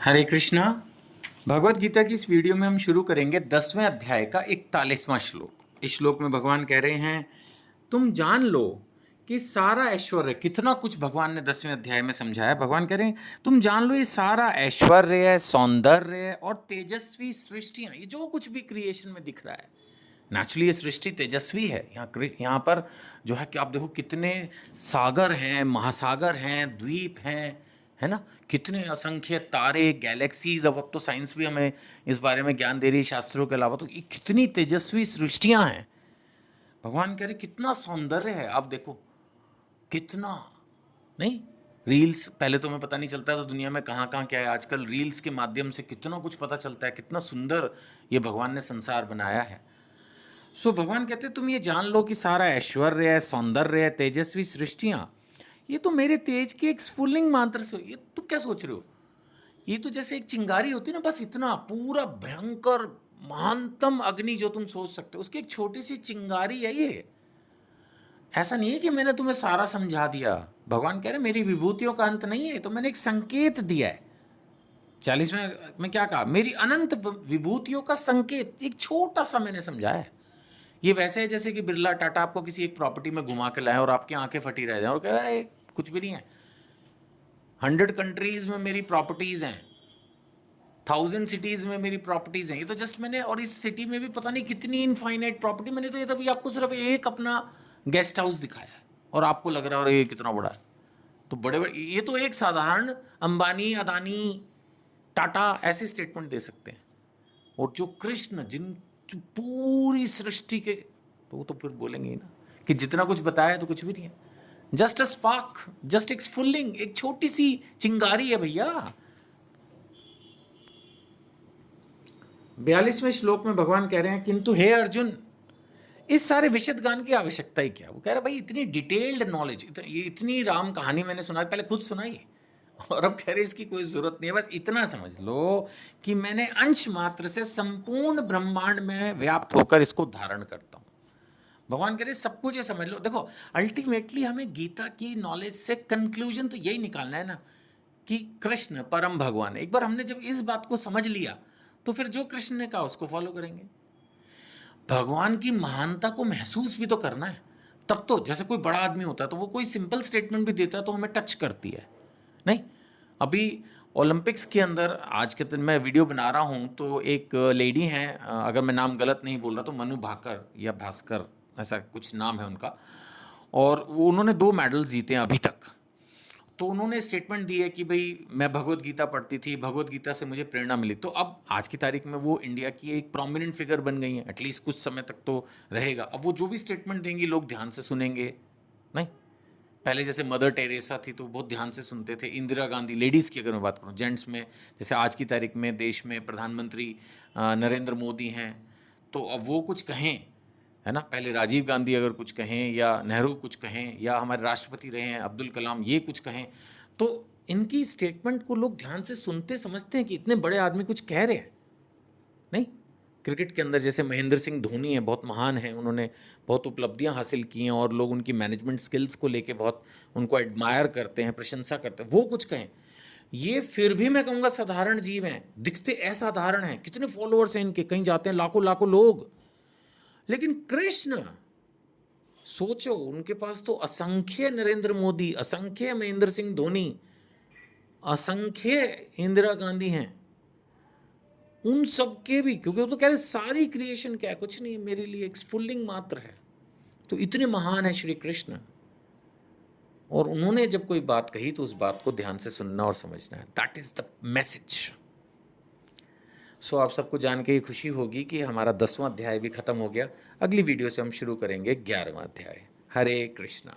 हरे कृष्णा। भगवत गीता की इस वीडियो में हम शुरू करेंगे 10वें अध्याय का 41वां श्लोक। इस श्लोक में भगवान कह रहे हैं, तुम जान लो कि सारा ऐश्वर्य, कितना कुछ भगवान ने 10वें अध्याय में समझाया। भगवान कह रहे हैं, तुम जान लो ये सारा ऐश्वर्य, सौंदर्य और तेजस्वी सृष्टियां, ये जो कुछ भी क्रिएशन में दिख रहा है, नेचुरली ये सृष्टि तेजस्वी है। यहाँ पर जो है कि आप देखो कितने सागर हैं, महासागर हैं, द्वीप हैं, है ना, कितने असंख्य तारे, गैलेक्सीज। अब तो साइंस भी हमें इस बारे में ज्ञान दे रही है शास्त्रों के अलावा। तो ये कितनी तेजस्वी सृष्टियां हैं। भगवान कह रहे कितना सौंदर्य है, आप देखो कितना। नहीं, रील्स पहले तो हमें पता नहीं चलता था दुनिया में कहाँ कहाँ क्या है, आजकल रील्स के माध्यम से कितना कुछ पता चलता है, कितना सुंदर ये भगवान ने संसार बनाया है। सो भगवान कहते तुम ये जान लो कि सारा ऐश्वर्य है, सौंदर्य है, तेजस्वी सृष्टियां, ये तो मेरे तेज के एक स्फुल्लिंग मात्र से। ये तुम क्या सोच रहे हो? ये तो जैसे एक चिंगारी होती है ना, बस इतना पूरा भयंकर महानतम अग्नि जो तुम सोच सकते हो, उसकी एक छोटी सी चिंगारी है ये। ऐसा नहीं है कि मैंने तुम्हें सारा समझा दिया। भगवान कह रहे मेरी विभूतियों का अंत नहीं है, तो मैंने एक संकेत दिया है। 40वें में क्या कहा? मेरी अनंत विभूतियों का संकेत, एक छोटा सा मैंने समझाया है। ये वैसे है जैसे कि बिरला टाटा आपको किसी एक प्रॉपर्टी में घुमा के लाए और आपकी आंखें फटी रह जाए और कह रहा कुछ भी नहीं है। 100 कंट्रीज में मेरी प्रॉपर्टीज हैं, 1000 सिटीज में मेरी प्रॉपर्टीज हैं। ये तो जस्ट मैंने, और इस सिटी में भी पता नहीं कितनी इनफाइनाइट प्रॉपर्टी, मैंने तो ये तभी आपको सिर्फ एक अपना गेस्ट हाउस दिखाया है और आपको लग रहा है और ये कितना बड़ा है। तो बड़े बड़े, ये तो एक साधारण अंबानी, अदानी, टाटा ऐसे स्टेटमेंट दे सकते हैं। और जो कृष्ण, जिन जो पूरी सृष्टि के, तो वो तो फिर बोलेंगे ही ना कि जितना कुछ बताया तो कुछ भी नहीं है। जस्ट अ स्पार्क, जस्ट एक स्फुल्लिंग, एक छोटी सी चिंगारी है भैया। 42वें श्लोक में भगवान कह रहे हैं, किंतु हे अर्जुन, इस सारे विशद गान की आवश्यकता ही क्या? वो कह रहा भाई इतनी डिटेल्ड नॉलेज, ये इतनी राम कहानी मैंने सुना, पहले खुद सुनाई, और अब कह रहे इसकी कोई जरूरत नहीं है। बस इतना समझ लो कि मैंने अंश मात्र से संपूर्ण ब्रह्मांड में व्याप्त होकर इसको धारण करता हूं। भगवान कह रहे सब कुछ ये समझ लो। देखो अल्टीमेटली हमें गीता की नॉलेज से कंक्लूजन तो यही निकालना है ना कि कृष्ण परम भगवान है। एक बार हमने जब इस बात को समझ लिया तो फिर जो कृष्ण ने कहा उसको फॉलो करेंगे। भगवान की महानता को महसूस भी तो करना है। तब तो जैसे कोई बड़ा आदमी होता है तो वो कोई सिंपल स्टेटमेंट भी देता है तो हमें टच करती है। नहीं, अभी ओलंपिक्स के अंदर आज के दिन मैं वीडियो बना रहा हूँ तो एक लेडी हैं, अगर मैं नाम गलत नहीं बोल रहा तो मनु भाकर या भास्कर, ऐसा कुछ नाम है उनका, और वो उन्होंने 2 मेडल जीते हैं अभी तक। तो उन्होंने स्टेटमेंट दी है कि भाई मैं भगवत गीता पढ़ती थी, भगवत गीता से मुझे प्रेरणा मिली। तो अब आज की तारीख में वो इंडिया की एक प्रोमिनेंट फिगर बन गई हैं, एटलीस्ट कुछ समय तक तो रहेगा। अब वो जो भी स्टेटमेंट देंगी लोग ध्यान से सुनेंगे। नहीं, पहले जैसे मदर टेरेसा थी तो बहुत ध्यान से सुनते थे। इंदिरा गांधी, लेडीज़ की अगर मैं बात करूँ, जेंट्स में जैसे आज की तारीख में देश में प्रधानमंत्री नरेंद्र मोदी हैं, तो अब वो कुछ कहें, है ना, पहले राजीव गांधी अगर कुछ कहें या नेहरू कुछ कहें या हमारे राष्ट्रपति रहे हैं अब्दुल कलाम, ये कुछ कहें, तो इनकी स्टेटमेंट को लोग ध्यान से सुनते, समझते हैं कि इतने बड़े आदमी कुछ कह रहे हैं। नहीं, क्रिकेट के अंदर जैसे महेंद्र सिंह धोनी है, बहुत महान है, उन्होंने बहुत उपलब्धियां हासिल की हैं और लोग उनकी मैनेजमेंट स्किल्स को लेके बहुत उनको एडमायर करते हैं, प्रशंसा करते हैं। वो कुछ कहें, ये फिर भी मैं कहूँगा साधारण जीव हैं, दिखते असाधारण हैं। कितने फॉलोअर्स हैं इनके, कहीं जाते हैं लाखों लाखों लोग। लेकिन कृष्ण, सोचो उनके पास तो असंख्य नरेंद्र मोदी, असंख्य महेंद्र सिंह धोनी, असंख्य इंदिरा गांधी हैं। उन सब के भी, क्योंकि वो तो कह रहे सारी क्रिएशन क्या है, कुछ नहीं, मेरे लिए एक स्फुल्लिंग मात्र है। तो इतने महान है श्री कृष्ण, और उन्होंने जब कोई बात कही तो उस बात को ध्यान से सुनना और समझना है। That is the message. So आप सबको जान के खुशी होगी कि हमारा 10वां अध्याय भी खत्म हो गया। अगली वीडियो से हम शुरू करेंगे 11वां अध्याय। हरे कृष्णा।